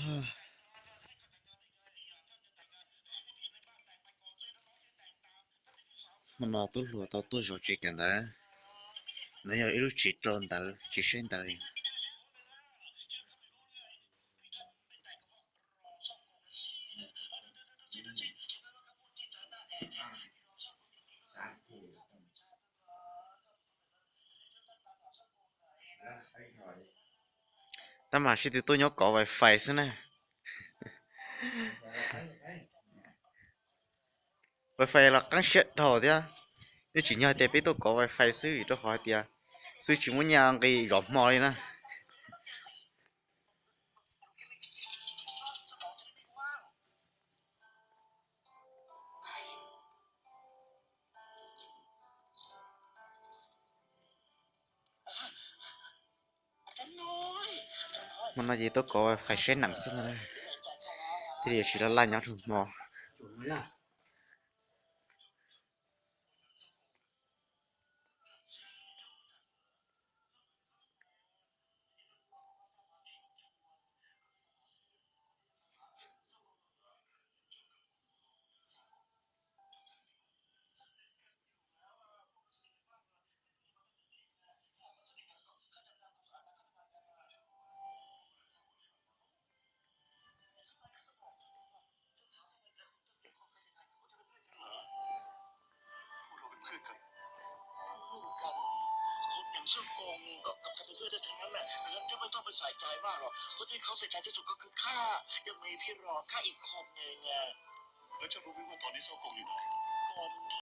มันนอตัวหลัวตัวจอจีกันได้นายรู้จีตรอนตาจีเส้นตาแต่มาชิดตัวนี้ก่อไวไฟซะนะไวไฟเรากั้งเช็ดถอดเดียนี่chỉ nhờแต่ไปตัวก่อไวไฟซื้อตัวขอเดียซื้อชิ้นมันยางกี่หลอมมอเลยนะมันน่าจะตัวก่อไวไฟเส้นหนังซะนะที่เดียวชิ้นละล้านยอดถูกมอ อย่างเชื่อฟงกับเป็นเพื่อนได้ทั้งนั้นแหละดังนั้นก็ไม่ต้องไปใส่ใจมากหรอกคนที่เขาใส่ใจที่สุดก็คือข้ายังมีพี่รอข้าอีกคนหนึ่งไงแล้วจะรู้ไหมว่าตอนนี้เซากงอยู่ไหนก่อน